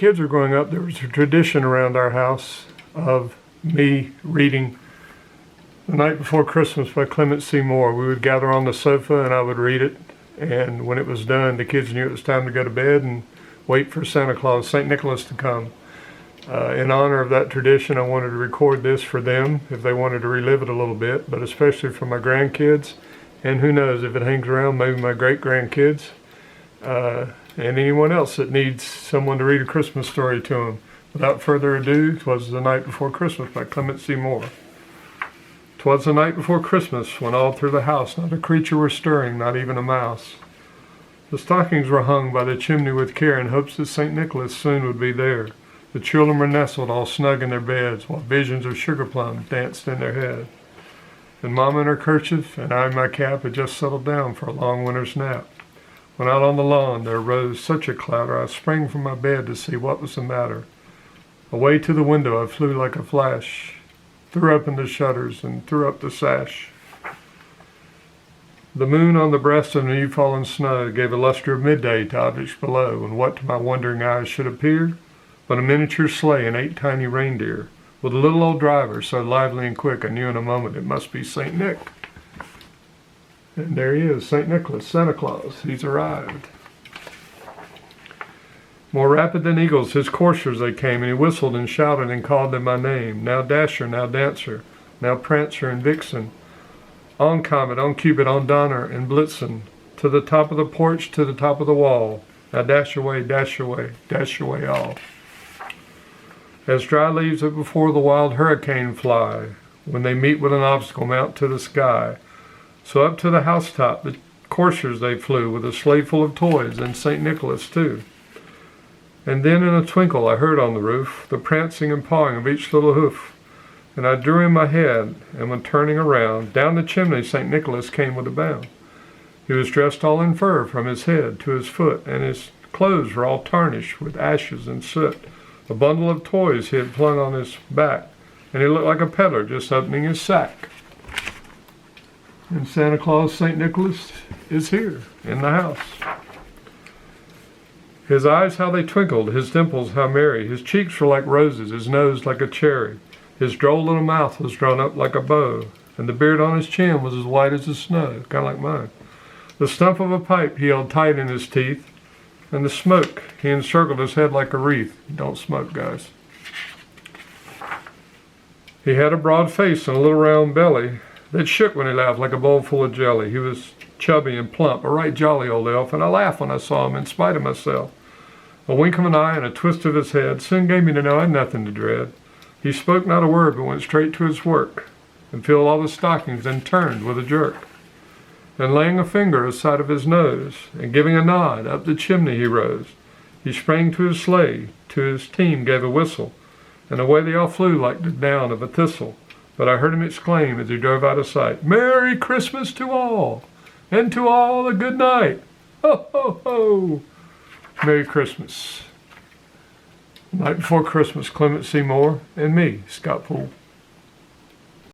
kids were growing up, there was a tradition around our house of me reading The Night Before Christmas by Clement. We would gather on the sofa and I would read it. And when it was done, the kids knew it was time to go to bed and wait for Santa Claus, St. Nicholas, to come. In honor of that tradition, I wanted to record this for them if they wanted to relive it a little bit, but especially for my grandkids. And who knows, if it hangs around, maybe my great-grandkids. And anyone else that needs someone to read a Christmas story to them. Without further ado, 'twas the night before Christmas by Clement. 'Twas the night before Christmas, when all through the house not a creature was stirring, not even a mouse. The stockings were hung by the chimney with care in hopes that St. Nicholas soon would be there. The children were nestled all snug in their beds, while visions of sugar plums danced in their head. And Mama in her kerchief and I in my cap had just settled down for a long winter's nap. When out on the lawn there arose such a clatter, I sprang from my bed to see what was the matter. Away to the window I flew like a flash, threw open the shutters and threw up the sash. The moon on the breast of the new fallen snow gave a luster of midday to objects below, and what to my wondering eyes should appear but a miniature sleigh and 8 tiny reindeer, with a little old driver so lively and quick I knew in a moment it must be St. Nick. And there he is, St. Nicholas, Santa Claus. He's arrived. More rapid than eagles, his coursers they came, and he whistled and shouted and called them by name. Now Dasher, now Dancer, now Prancer and Vixen, on Comet, on Cupid, on Donner and Blitzen, to the top of the porch, to the top of the wall. Now dash away, dash away, dash away all. As dry leaves that before the wild hurricane fly, when they meet with an obstacle mount to the sky, so up to the housetop the coursers they flew, with a sleigh full of toys, and St. Nicholas too. And then in a twinkle I heard on the roof the prancing and pawing of each little hoof, and I drew in my head, and when turning around, down the chimney St. Nicholas came with a bound. He was dressed all in fur from his head to his foot, and his clothes were all tarnished with ashes and soot. A bundle of toys he had flung on his back, and he looked like a peddler just opening his sack. And Santa Claus, St. Nicholas, is here in the house. His eyes, how they twinkled, his dimples, how merry. His cheeks were like roses, his nose like a cherry. His droll little mouth was drawn up like a bow, and the beard on his chin was as white as the snow, kind of like mine. The stump of a pipe he held tight in his teeth, and the smoke he encircled his head like a wreath. Don't smoke, guys. He had a broad face and a little round belly that shook when he laughed like a bowl full of jelly. He was chubby and plump, a right jolly old elf, and I laughed when I saw him in spite of myself. A wink of an eye and a twist of his head soon gave me to know I had nothing to dread. He spoke not a word, but went straight to his work, and filled all the stockings, and turned with a jerk. And laying a finger aside of his nose, and giving a nod, up the chimney he rose. He sprang to his sleigh, to his team gave a whistle, and away they all flew like the down of a thistle. But I heard him exclaim as he drove out of sight, "Merry Christmas to all, and to all a good night. Ho, ho, ho." Merry Christmas. Night before Christmas, Clement and me, Scott Poole.